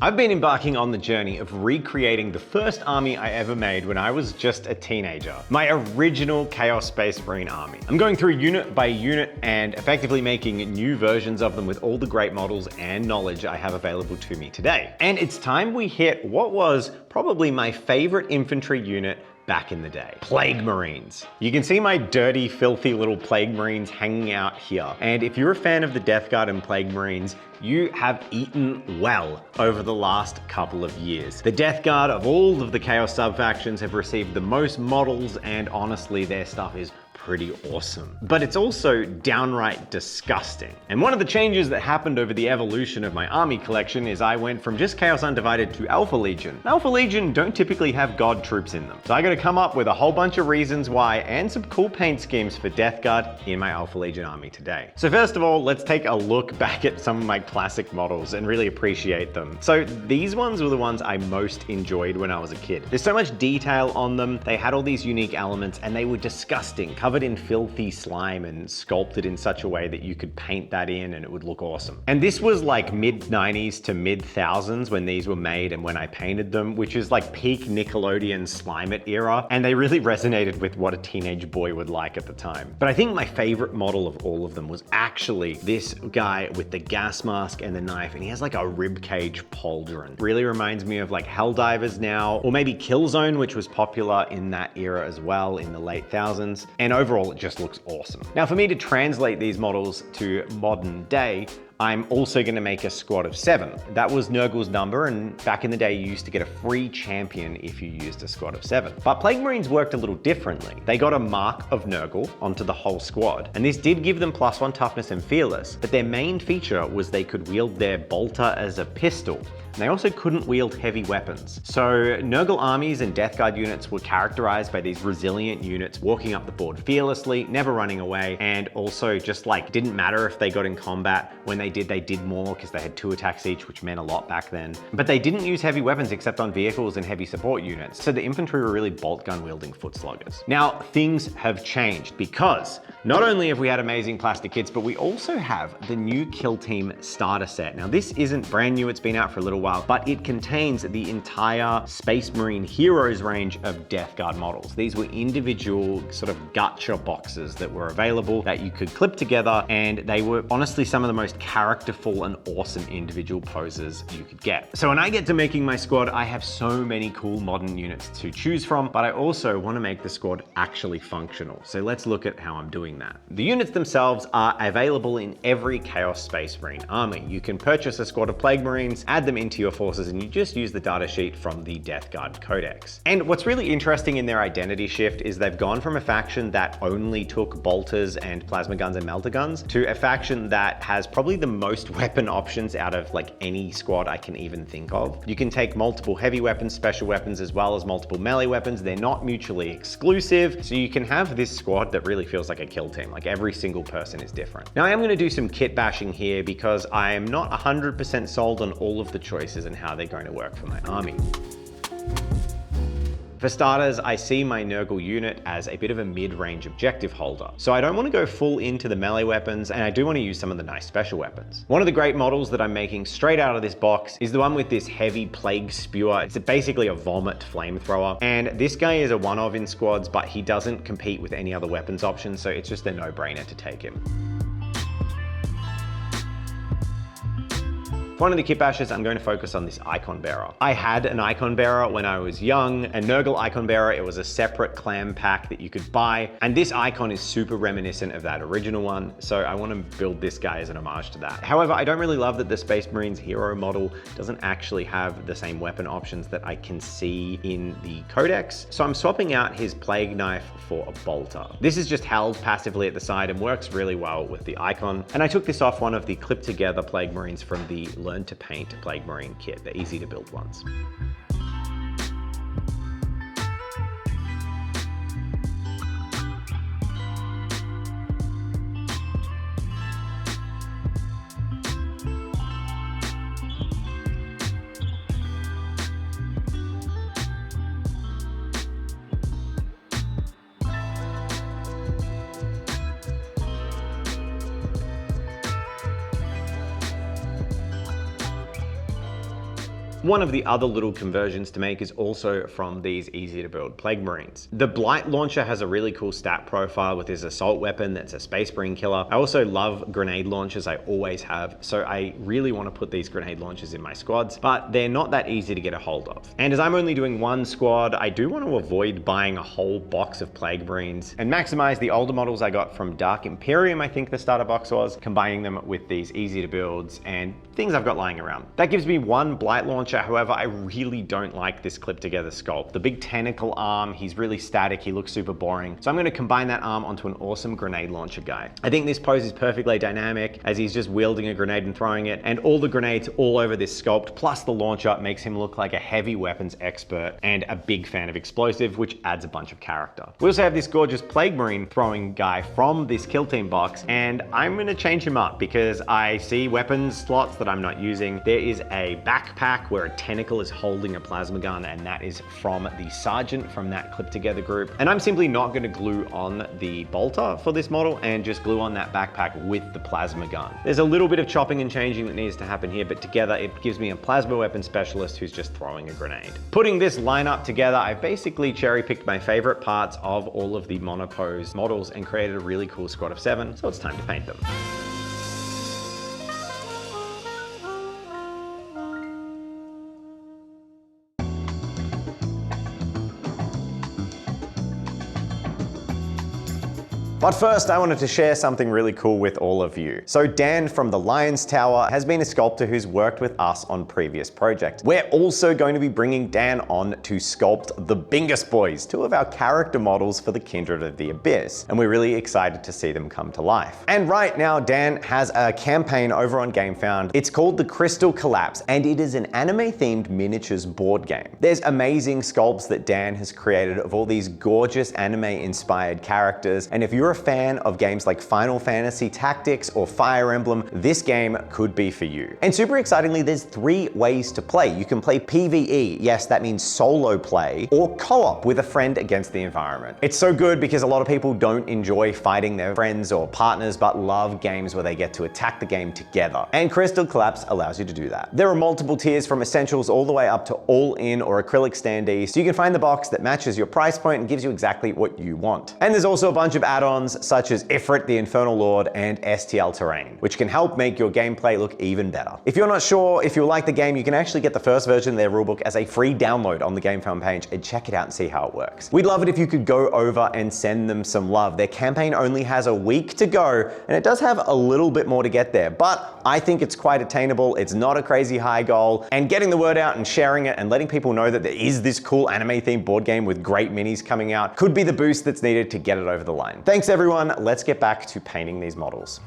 I've been embarking on the journey of recreating the first army I ever made when I was just a teenager. My original Chaos Space Marine army. I'm going through unit by unit and effectively making new versions of them with all the great models and knowledge I have available to me today. And it's time we hit what was probably my favorite infantry unit back in the day. Plague Marines. You can see my dirty, filthy little Plague Marines hanging out here. And if you're a fan of the Death Guard and Plague Marines, you have eaten well over the last couple of years. The Death Guard of all of the Chaos sub-factions have received the most models, and honestly, their stuff is pretty awesome. But it's also downright disgusting. And one of the changes that happened over the evolution of my army collection is I went from just Chaos Undivided to Alpha Legion. Alpha Legion don't typically have God troops in them. So I gotta come up with a whole bunch of reasons why and some cool paint schemes for Death Guard in my Alpha Legion army today. So first of all, let's take a look back at some of my classic models and really appreciate them. So these ones were the ones I most enjoyed when I was a kid. There's so much detail on them. They had all these unique elements and they were disgusting, covered in filthy slime and sculpted in such a way that you could paint that in and it would look awesome. And this was like mid-90s to mid-thousands when these were made and when I painted them, which is like peak Nickelodeon Slime It era. And they really resonated with what a teenage boy would like at the time. But I think my favorite model of all of them was actually this guy with the gas mask and the knife, and he has like a ribcage pauldron. Really reminds me of like Helldivers now, or maybe Killzone, which was popular in that era as well in the late thousands. And overall, it just looks awesome. Now, for me to translate these models to modern day, I'm also gonna make a squad of 7. That was Nurgle's number, and back in the day, you used to get a free champion if you used a squad of 7. But Plague Marines worked a little differently. They got a mark of Nurgle onto the whole squad, and this did give them +1 toughness and fearless, but their main feature was they could wield their bolter as a pistol. And they also couldn't wield heavy weapons. So Nurgle armies and Death Guard units were characterized by these resilient units walking up the board fearlessly, never running away, and also just like didn't matter if they got in combat. When they did more because they had 2 attacks each, which meant a lot back then. But they didn't use heavy weapons except on vehicles and heavy support units. So the infantry were really bolt gun wielding foot sluggers. Now things have changed because not only have we had amazing plastic kits, but we also have the new Kill Team starter set. Now this isn't brand new, it's been out for a little while, but it contains the entire Space Marine Heroes range of Death Guard models. These were individual sort of gacha boxes that were available that you could clip together, and they were honestly some of the most characterful and awesome individual poses you could get. So when I get to making my squad, I have so many cool modern units to choose from, but I also want to make the squad actually functional. So let's look at how I'm doing that. The units themselves are available in every Chaos Space Marine army. You can purchase a squad of Plague Marines, add them into your forces, and you just use the data sheet from the Death Guard Codex. And what's really interesting in their identity shift is they've gone from a faction that only took bolters and plasma guns and melter guns to a faction that has probably the most weapon options out of like any squad I can even think of. You can take multiple heavy weapons, special weapons, as well as multiple melee weapons. They're not mutually exclusive, so you can have this squad that really feels like a kill team. Like every single person is different. Now I am going to do some kit bashing here because I am not 100% sold on all of the choices and how they're going to work for my army. For starters, I see my Nurgle unit as a bit of a mid-range objective holder. So I don't want to go full into the melee weapons, and I do want to use some of the nice special weapons. One of the great models that I'm making straight out of this box is the one with this heavy plague spewer. It's basically a vomit flamethrower. And this guy is a one-of in squads, but he doesn't compete with any other weapons options, so it's just a no-brainer to take him. For one of the kit bashes, I'm going to focus on this icon bearer. I had an icon bearer when I was young, a Nurgle icon bearer. It was a separate clam pack that you could buy. And this icon is super reminiscent of that original one. So I want to build this guy as an homage to that. However, I don't really love that the Space Marines hero model doesn't actually have the same weapon options that I can see in the Codex. So I'm swapping out his plague knife for a bolter. This is just held passively at the side and works really well with the icon. And I took this off one of the clipped together Plague Marines from the Learn to Paint Plague Marine kit. They're easy to build ones. One of the other little conversions to make is also from these easy to build Plague Marines. The Blight Launcher has a really cool stat profile with his assault weapon that's a Space Marine killer. I also love grenade launchers, I always have, so I really want to put these grenade launchers in my squads, but they're not that easy to get a hold of. And as I'm only doing one squad, I do want to avoid buying a whole box of Plague Marines and maximize the older models I got from Dark Imperium, I think the starter box was, combining them with these easy to builds and things I've got lying around. That gives me one Blight Launcher. However, I really don't like this clip together sculpt. The big tentacle arm, he's really static, he looks super boring. So I'm going to combine that arm onto an awesome grenade launcher guy. I think this pose is perfectly dynamic as he's just wielding a grenade and throwing it, and all the grenades all over this sculpt plus the launcher makes him look like a heavy weapons expert and a big fan of explosive, which adds a bunch of character. We also have this gorgeous Plague Marine throwing guy from this Kill Team box, and I'm going to change him up because I see weapons slots that I'm not using. There is a backpack where a tentacle is holding a plasma gun, and that is from the Sergeant from that clip together group. And I'm simply not going to glue on the bolter for this model and just glue on that backpack with the plasma gun. There's a little bit of chopping and changing that needs to happen here, but together it gives me a plasma weapon specialist who's just throwing a grenade. Putting this lineup together, I've basically cherry picked my favorite parts of all of the monopose models and created a really cool squad of 7, so it's time to paint them. But first, I wanted to share something really cool with all of you. So Dan from the Lion's Tower has been a sculptor who's worked with us on previous projects. We're also going to be bringing Dan on to sculpt the Bingus Boys, 2 of our character models for the Kindred of the Abyss, and we're really excited to see them come to life. And right now, Dan has a campaign over on GameFound. It's called The Crystal Collapse, and it is an anime-themed miniatures board game. There's amazing sculpts that Dan has created of all these gorgeous anime-inspired characters, and if you're a fan of games like Final Fantasy Tactics or Fire Emblem, this game could be for you. And super excitingly, there's 3 ways to play. You can play PvE, yes, that means solo play, or co-op with a friend against the environment. It's so good because a lot of people don't enjoy fighting their friends or partners, but love games where they get to attack the game together. And Crystal Collapse allows you to do that. There are multiple tiers from Essentials all the way up to All-In or Acrylic Standee, so you can find the box that matches your price point and gives you exactly what you want. And there's also a bunch of add-ons such as Ifrit the Infernal Lord and STL Terrain, which can help make your gameplay look even better. If you're not sure if you'll like the game, you can actually get the first version of their rulebook as a free download on the GameFound page and check it out and see how it works. We'd love it if you could go over and send them some love. Their campaign only has a week to go, and it does have a little bit more to get there, but I think it's quite attainable. It's not a crazy high goal, and getting the word out and sharing it and letting people know that there is this cool anime-themed board game with great minis coming out could be the boost that's needed to get it over the line. Thanks everyone, let's get back to painting these models.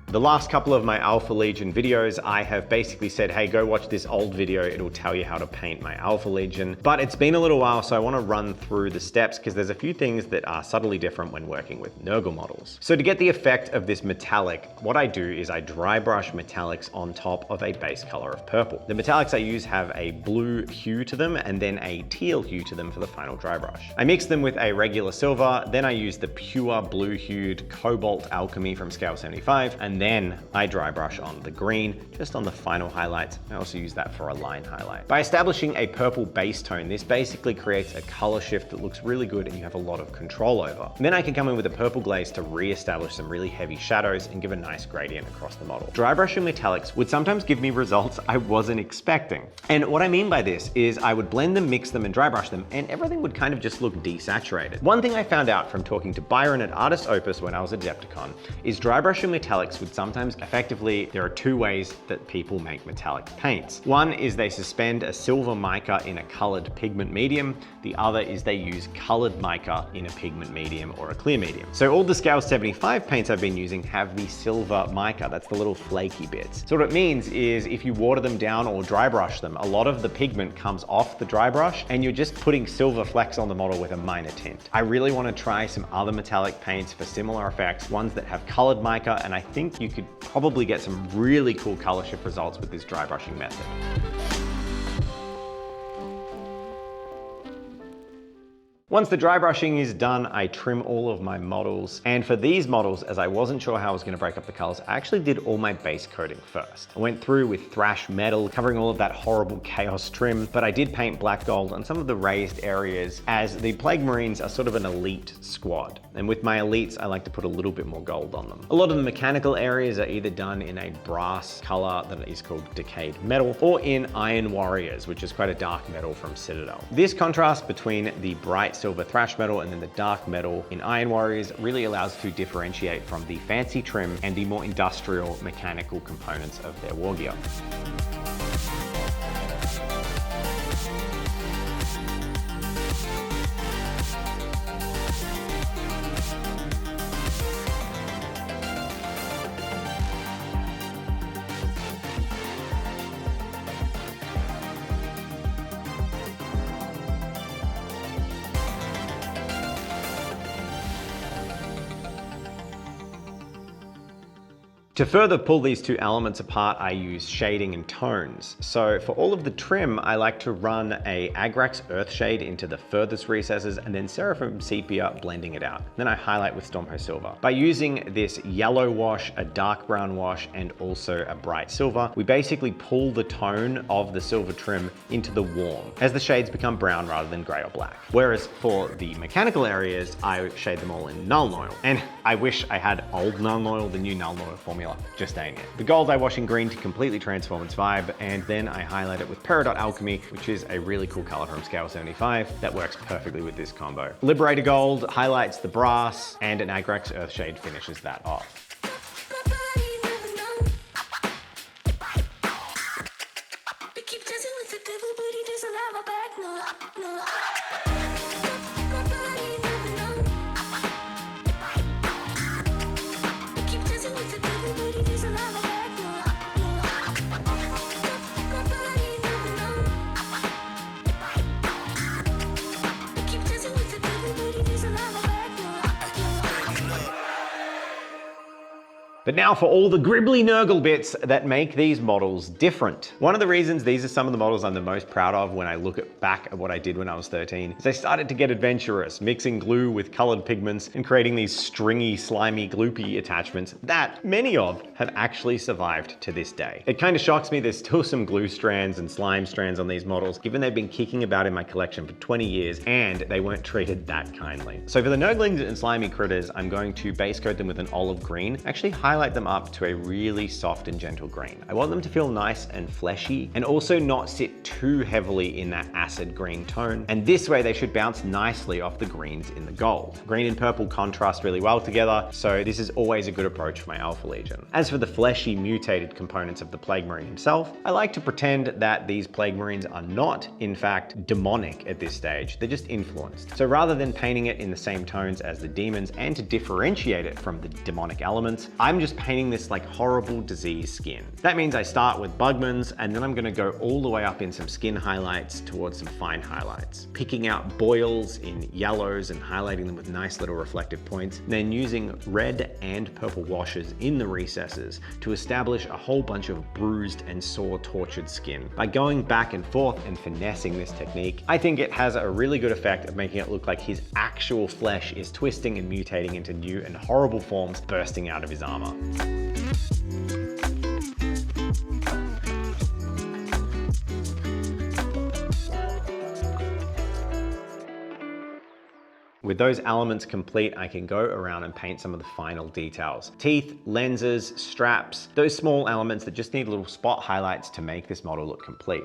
The last couple of my Alpha Legion videos, I have basically said, hey, go watch this old video, it'll tell you how to paint my Alpha Legion. But it's been a little while, so I want to run through the steps because there's a few things that are subtly different when working with Nurgle models. So to get the effect of this metallic, what I do is I dry brush metallics on top of a base color of purple. The metallics I use have a blue hue to them and then a teal hue to them for the final dry brush. I mix them with a regular silver, then I use the pure blue hued Cobalt Alchemy from Scale 75, and then I dry brush on the green, just on the final highlights. I also use that for a line highlight. By establishing a purple base tone, this basically creates a color shift that looks really good and you have a lot of control over. And then I can come in with a purple glaze to re-establish some really heavy shadows and give a nice gradient across the model. Dry brushing metallics would sometimes give me results I wasn't expecting. And what I mean by this is I would blend them, mix them, and dry brush them, and everything would kind of just look desaturated. One thing I found out from talking to Byron at Artist Opus when I was at Adepticon is dry brushing metallics would sometimes effectively, there are 2 ways that people make metallic paints. One is they suspend a silver mica in a colored pigment medium. The other is they use colored mica in a pigment medium or a clear medium. So all the Scale 75 paints I've been using have the silver mica. That's the little flaky bits. So what it means is if you water them down or dry brush them, a lot of the pigment comes off the dry brush and you're just putting silver flecks on the model with a minor tint. I really want to try some other metallic paints for similar effects, ones that have colored mica, and I think you could probably get some really cool color shift results with this dry brushing method. Once the dry brushing is done, I trim all of my models. And for these models, as I wasn't sure how I was going to break up the colors, I actually did all my base coating first. I went through with thrash metal, covering all of that horrible chaos trim, but I did paint black gold on some of the raised areas, as the Plague Marines are sort of an elite squad. And with my elites, I like to put a little bit more gold on them. A lot of the mechanical areas are either done in a brass color that is called decayed metal, or in Iron Warriors, which is quite a dark metal from Citadel. This contrast between the bright silver thrash metal and then the dark metal in Iron Warriors really allows to differentiate from the fancy trim and the more industrial mechanical components of their war gear. To further pull these two elements apart, I use shading and tones. So for all of the trim, I like to run a Agrax Earthshade into the furthest recesses and then Seraphim Sepia blending it out. Then I highlight with Stormhost Silver. By using this yellow wash, a dark brown wash, and also a bright silver, we basically pull the tone of the silver trim into the warm as the shades become brown rather than gray or black. Whereas for the mechanical areas, I shade them all in Nuln Oil. And I wish I had old Nuln Oil. The new Nuln Oil formula just ain't it. The gold I wash in green to completely transform its vibe, and then I highlight it with Peridot Alchemy, which is a really cool color from Scale 75 that works perfectly with this combo. Liberator Gold highlights the brass, and an Agrax Earthshade finishes that off. But now for all the gribbly nurgle bits that make these models different. One of the reasons these are some of the models I'm the most proud of when I look back at what I did when I was 13 is I started to get adventurous, mixing glue with colored pigments and creating these stringy, slimy, gloopy attachments that many of have actually survived to this day. It kind of shocks me there's still some glue strands and slime strands on these models, given they've been kicking about in my collection for 20 years and they weren't treated that kindly. So for the nurglings and slimy critters, I'm going to base coat them with an olive green, actually highlight them up to a really soft and gentle green. I want them to feel nice and fleshy and also not sit too heavily in that acid green tone. And this way they should bounce nicely off the greens in the gold. Green and purple contrast really well together, so this is always a good approach for my Alpha Legion. As for the fleshy mutated components of the Plague Marine himself, I like to pretend that these Plague Marines are not, in fact, demonic at this stage. They're just influenced. So rather than painting it in the same tones as the demons and to differentiate it from the demonic elements, I'm just painting this like horrible disease skin. That means I start with Bugmans and then I'm gonna go all the way up in some skin highlights towards some fine highlights. Picking out boils in yellows and highlighting them with nice little reflective points. And then using red and purple washes in the recesses to establish a whole bunch of bruised and sore tortured skin. By going back and forth and finessing this technique, I think it has a really good effect of making it look like his actual flesh is twisting and mutating into new and horrible forms bursting out of his armor. With those elements complete, I can go around and paint some of the final details. Teeth, lenses, straps, those small elements that just need little spot highlights to make this model look complete.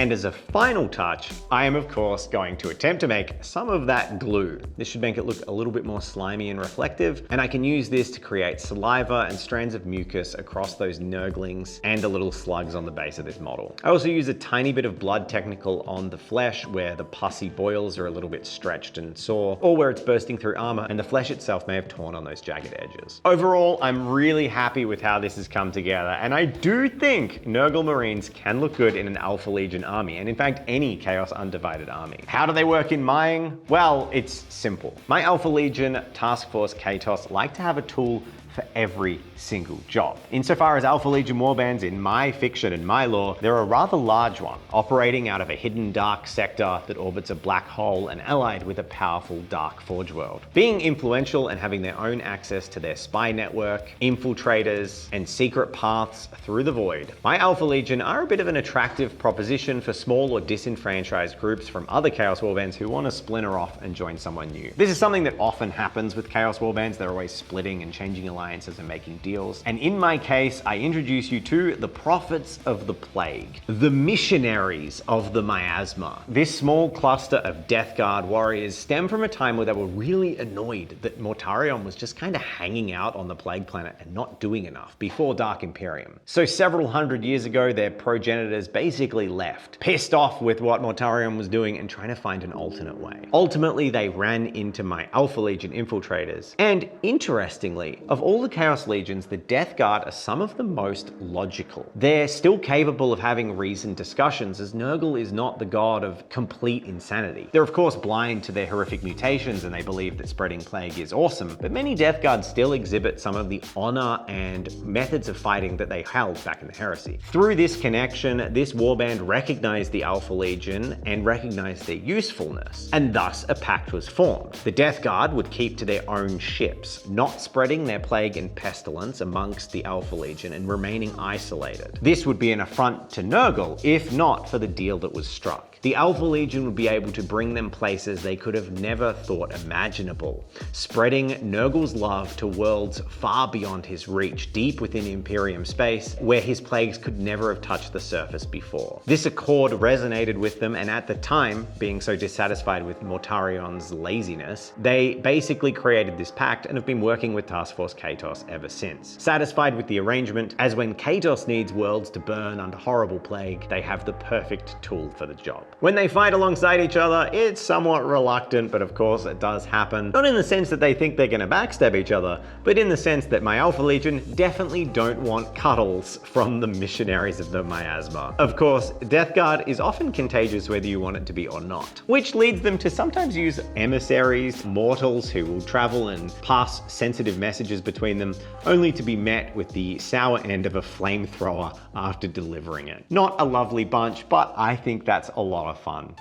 And as a final touch, I am of course going to attempt to make some of that glue. This should make it look a little bit more slimy and reflective, and I can use this to create saliva and strands of mucus across those nurglings and the little slugs on the base of this model. I also use a tiny bit of blood technical on the flesh where the pussy boils are a little bit stretched and sore, or where it's bursting through armor and the flesh itself may have torn on those jagged edges. Overall, I'm really happy with how this has come together, and I do think Nurgle Marines can look good in an Alpha Legion army, and in fact any Chaos Undivided army. How do they work in mine? Well, it's simple. My Alpha Legion Task Force Katos like to have a tool for every single job. Insofar as Alpha Legion warbands in my fiction and my lore, they're a rather large one, operating out of a hidden dark sector that orbits a black hole and allied with a powerful dark forge world. Being influential and having their own access to their spy network, infiltrators, and secret paths through the void, my Alpha Legion are a bit of an attractive proposition for small or disenfranchised groups from other Chaos warbands who want to splinter off and join someone new. This is something that often happens with Chaos warbands. They're always splitting and changing alliances and making deals. And in my case, I introduce you to the Prophets of the Plague, the missionaries of the miasma. This small cluster of Death Guard warriors stem from a time where they were really annoyed that Mortarion was just kind of hanging out on the Plague Planet and not doing enough before Dark Imperium. So several hundred years ago, their progenitors basically left, pissed off with what Mortarion was doing and trying to find an alternate way. Ultimately, they ran into my Alpha Legion infiltrators, and interestingly, of all the Chaos Legions, the Death Guard are some of the most logical. They're still capable of having reasoned discussions, as Nurgle is not the god of complete insanity. They're of course blind to their horrific mutations and they believe that spreading plague is awesome, but many Death Guards still exhibit some of the honor and methods of fighting that they held back in the Heresy. Through this connection, this warband recognized the Alpha Legion and recognized their usefulness, and thus a pact was formed. The Death Guard would keep to their own ships, not spreading their plague and pestilence amongst the Alpha Legion and remaining isolated. This would be an affront to Nurgle, if not for the deal that was struck. The Alpha Legion would be able to bring them places they could have never thought imaginable, spreading Nurgle's love to worlds far beyond his reach, deep within Imperium space, where his plagues could never have touched the surface before. This accord resonated with them, and at the time, being so dissatisfied with Mortarion's laziness, they basically created this pact and have been working with Task Force Katos ever since. Satisfied with the arrangement, as when Katos needs worlds to burn under horrible plague, they have the perfect tool for the job. When they fight alongside each other, it's somewhat reluctant, but of course it does happen. Not in the sense that they think they're gonna backstab each other, but in the sense that my Alpha Legion definitely don't want cuddles from the missionaries of the miasma. Of course, Death Guard is often contagious whether you want it to be or not, which leads them to sometimes use emissaries, mortals who will travel and pass sensitive messages between them, only to be met with the sour end of a flamethrower after delivering it. Not a lovely bunch, but I think that's a lot of fun.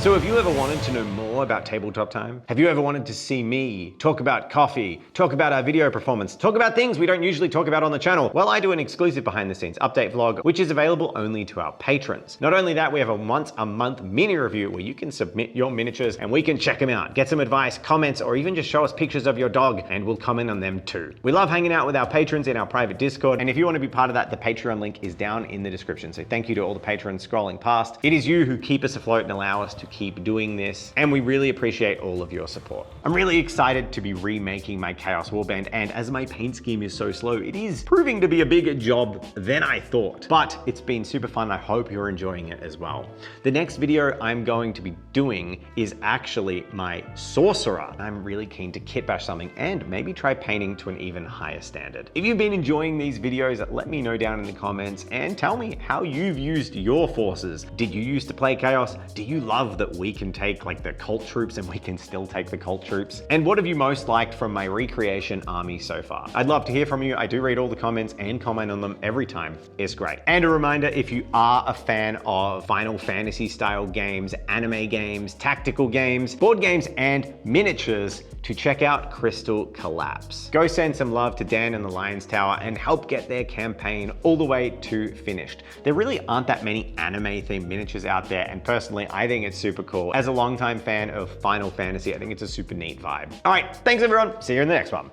So have you ever wanted to know more about Tabletop Time? Have you ever wanted to see me talk about coffee, talk about our video performance, talk about things we don't usually talk about on the channel? Well, I do an exclusive behind the scenes update vlog, which is available only to our patrons. Not only that, we have a once a month mini review where you can submit your miniatures and we can check them out, get some advice, comments, or even just show us pictures of your dog and we'll comment on them too. We love hanging out with our patrons in our private Discord, and if you want to be part of that, the Patreon link is down in the description. So thank you to all the patrons scrolling past. It is you who keep us afloat and allow us to keep doing this, and we really appreciate all of your support. I'm really excited to be remaking my Chaos Warband, and as my paint scheme is so slow, it is proving to be a bigger job than I thought, but it's been super fun. I hope you're enjoying it as well. The next video I'm going to be doing is actually my Sorcerer. I'm really keen to kitbash something and maybe try painting to an even higher standard. If you've been enjoying these videos, let me know down in the comments and tell me how you've used your forces. Did you used to play Chaos? Do you love that we can take like the cult troops and we can still take the cult troops? And what have you most liked from my recreation army so far? I'd love to hear from you. I do read all the comments and comment on them every time. It's great. And a reminder, if you are a fan of Final Fantasy style games, anime games, tactical games, board games, and miniatures, to check out Crystal Collapse. Go send some love to Dan and the Lion's Tower and help get their campaign all the way to finished. There really aren't that many anime themed miniatures out there, and personally, I think it's super cool. As a longtime fan of Final Fantasy, I think it's a super neat vibe. All right, thanks everyone. See you in the next one.